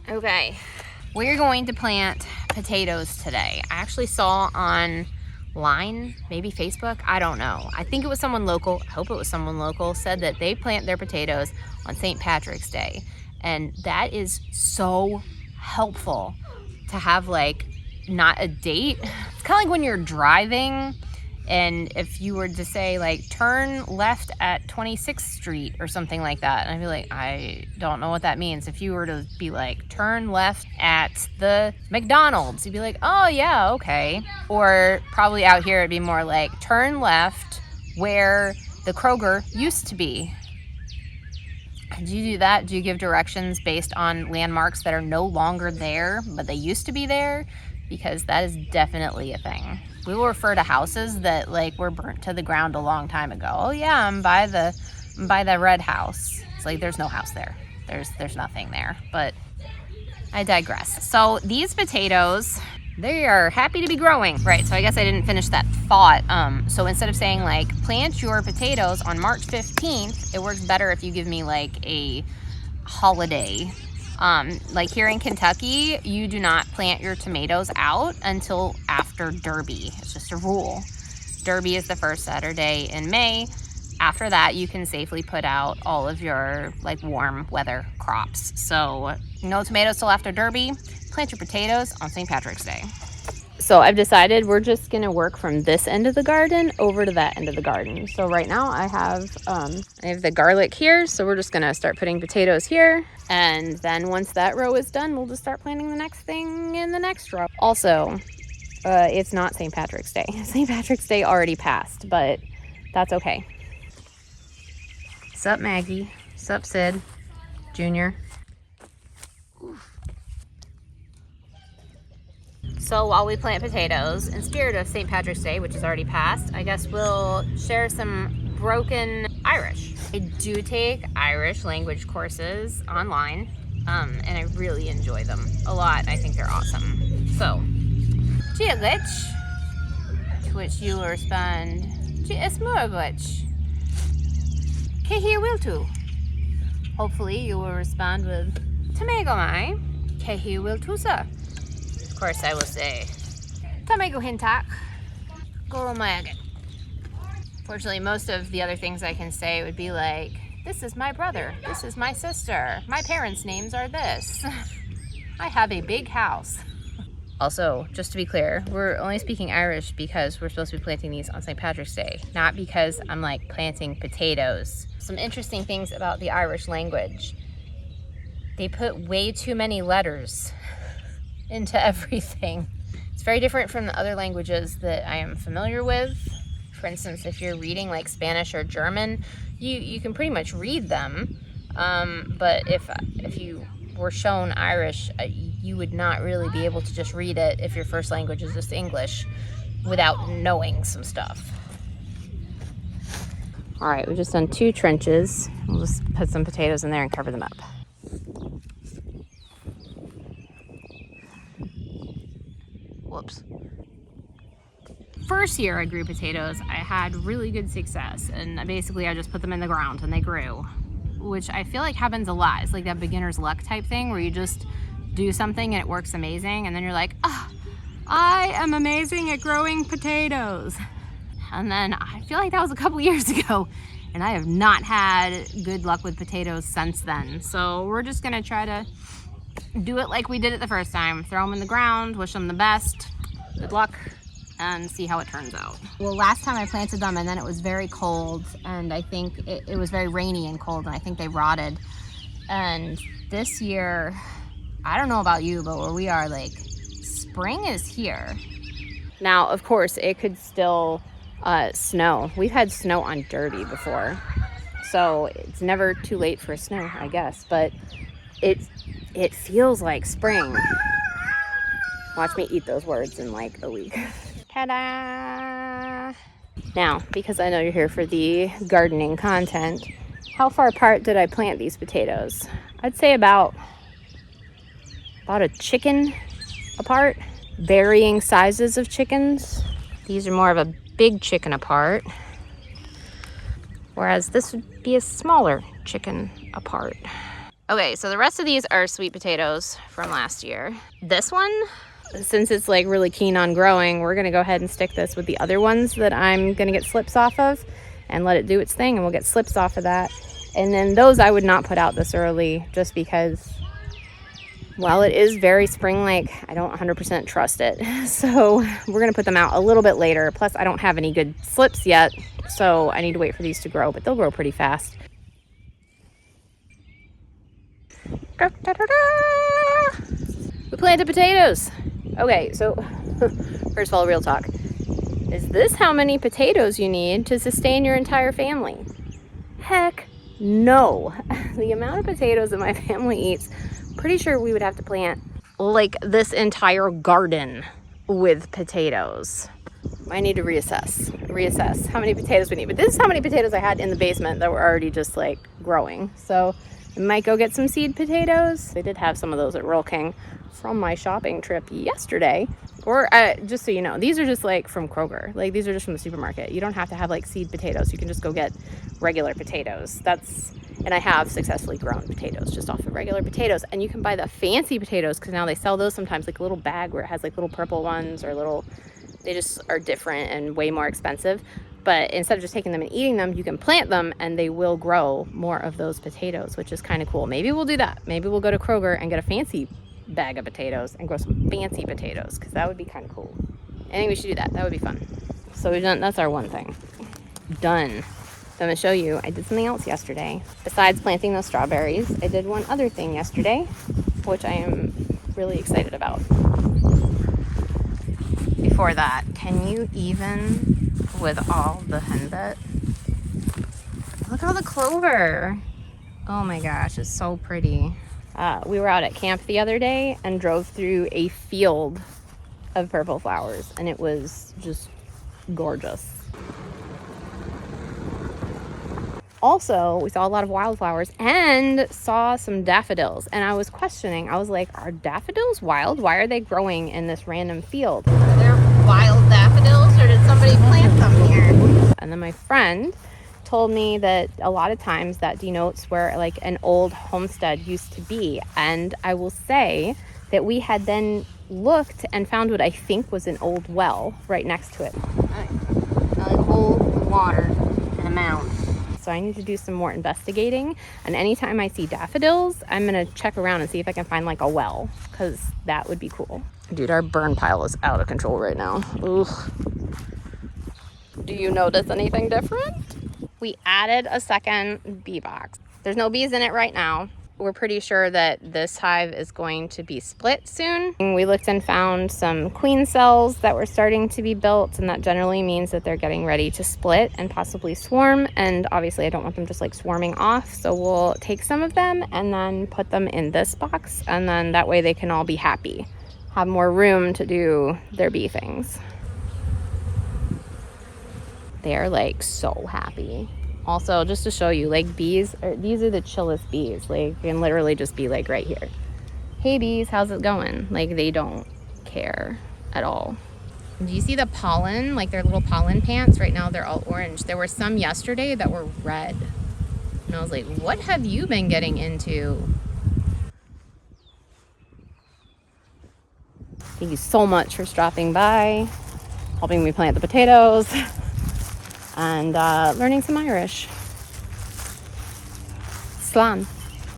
Okay, we're going to plant potatoes today. I actually saw online, maybe Facebook, I don't know. I think it was someone local, I hope it was someone local, said that they plant their potatoes on St. Patrick's Day. And that is so helpful to have like not a date. It's kind of like when you're driving and if you were to say like turn left at 26th Street or something like that, and I'd be like, I don't know what that means. If you were to be like turn left at the McDonald's, you'd be like, oh yeah, okay. Or probably out here it'd be more like turn left where the Kroger used to be. Do you do that? Do you give directions based on landmarks that are no longer there, but they used to be there? Because that is definitely a thing. We will refer to houses that like were burnt to the ground a long time ago. Oh yeah, I'm by the red house. It's like there's no house there. There's nothing there. But I digress. So these potatoes, they are happy to be growing. Right, so I guess I didn't finish that thought. So instead of saying like plant your potatoes on March 15th, it works better if you give me like a holiday. Like here in Kentucky, you do not plant your tomatoes out until after Derby. It's just a rule. Derby is the first Saturday in May. After that, you can safely put out all of your like warm weather crops. So no tomatoes till after Derby. Plant your potatoes on St. Patrick's Day. So I've decided we're just gonna work from this end of the garden over to that end of the garden. So right now I have the garlic here. So we're just gonna start putting potatoes here. And then once that row is done, we'll just start planting the next thing in the next row. Also, it's not St. Patrick's Day. St. Patrick's Day already passed, but that's okay. Sup, Maggie? Sup, Sid? Junior? So while we plant potatoes, in spirit of St. Patrick's Day, which is already passed, I guess we'll share some broken Irish. I do take Irish language courses online, and I really enjoy them a lot. I think they're awesome. So, Giaglich, to which you will respond, Giasmurglich. Kehi Wiltu. Hopefully you will respond with, Tamegomai, Kehi Wiltusa. Of course, I will say, Tamego Hintak, Goromayagan. Fortunately, most of the other things I can say would be like, this is my brother, this is my sister, my parents' names are this. I have a big house. Also, just to be clear, we're only speaking Irish because we're supposed to be planting these on St. Patrick's Day, not because I'm like planting potatoes. Some interesting things about the Irish language. They put way too many letters into everything. It's very different from the other languages that I am familiar with. For instance, if you're reading like Spanish or German, you can pretty much read them. But if you were shown Irish, you would not really be able to just read it if your first language is just English without knowing some stuff. All right, we've just done 2 trenches. We'll just put some potatoes in there and cover them up. Whoops. First year I grew potatoes, I had really good success, and basically I just put them in the ground and they grew, which I feel like happens a lot. It's like that beginner's luck type thing where you just do something and it works amazing, and then you're like, ah, I am amazing at growing potatoes. And then I feel like that was a couple years ago, and I have not had good luck with potatoes since then. So we're just gonna try to do it like we did it the first time. Throw them in the ground, wish them the best, good luck, and see how it turns out. Well, last time I planted them and then it was very cold, and I think it was very rainy and cold, and I think they rotted. And this year, I don't know about you, but where we are, like, spring is here. Now, of course, it could still snow. We've had snow on Derby before, so it's never too late for snow, I guess, but it feels like spring. Watch me eat those words in like a week. Ta-da! Now, because I know you're here for the gardening content, how far apart did I plant these potatoes? I'd say about a chicken apart. Varying sizes of chickens. These are more of a big chicken apart, whereas this would be a smaller chicken apart. Okay, so the rest of these are sweet potatoes from last year. This one, since it's like really keen on growing, we're gonna go ahead and stick this with the other ones that I'm gonna get slips off of and let it do its thing, and we'll get slips off of that. And then those I would not put out this early, just because while it is very spring-like, I don't 100% trust it. So we're gonna put them out a little bit later. Plus I don't have any good slips yet, so I need to wait for these to grow, but they'll grow pretty fast. We planted potatoes. Okay, so first of all, real talk. Is this how many potatoes you need to sustain your entire family? Heck no. The amount of potatoes that my family eats, pretty sure we would have to plant like this entire garden with potatoes. I need to reassess how many potatoes we need. But this is how many potatoes I had in the basement that were already just like growing. So I might go get some seed potatoes. I did have some of those at Rural King from my shopping trip yesterday. Or just so you know, these are just like from Kroger. Like these are just from the supermarket. You don't have to have like seed potatoes. You can just go get regular potatoes. And I have successfully grown potatoes just off of regular potatoes. And you can buy the fancy potatoes because now they sell those sometimes, like a little bag where it has like little purple ones or little, they just are different and way more expensive. But instead of just taking them and eating them, you can plant them and they will grow more of those potatoes, which is kind of cool. Maybe we'll do that. Maybe we'll go to Kroger and get a fancy bag of potatoes and grow some fancy potatoes, because that would be kind of cool. I think we should do that. That would be fun. So we've done, that's our one thing. Done. So I'm gonna show you, I did something else yesterday. Besides planting those strawberries, I did one other thing yesterday, which I am really excited about. Before that, can you even, with all the henbit, look at all the clover. Oh my gosh, it's so pretty. We were out at camp the other day and drove through a field of purple flowers, and it was just gorgeous. Also, we saw a lot of wildflowers and saw some daffodils, and I was questioning. I was like, are daffodils wild? Why are they growing in this random field? Are there wild daffodils, or did somebody plant them here? And then my friend told me that a lot of times that denotes where like an old homestead used to be. And I will say that we had then looked and found what I think was an old well right next to it. Like old water in a mound. So I need to do some more investigating, and anytime I see daffodils, I'm gonna check around and see if I can find like a well, because that would be cool. Dude, our burn pile is out of control right now. Ugh. Do you notice anything different? We added a second bee box. There's no bees in it right now. We're pretty sure that this hive is going to be split soon. And we looked and found some queen cells that were starting to be built, and that generally means that they're getting ready to split and possibly swarm. And obviously I don't want them just like swarming off, so we'll take some of them and then put them in this box, and then that way they can all be happy, have more room to do their bee things. They're like so happy. Also, just to show you, like these are the chillest bees. Like you can literally just be like right here. Hey bees, how's it going? Like they don't care at all. Do you see the pollen? Like their little pollen pants? Right now they're all orange. There were some yesterday that were red. And I was like, what have you been getting into? Thank you so much for stopping by, helping me plant the potatoes, and learning some Irish. Slán.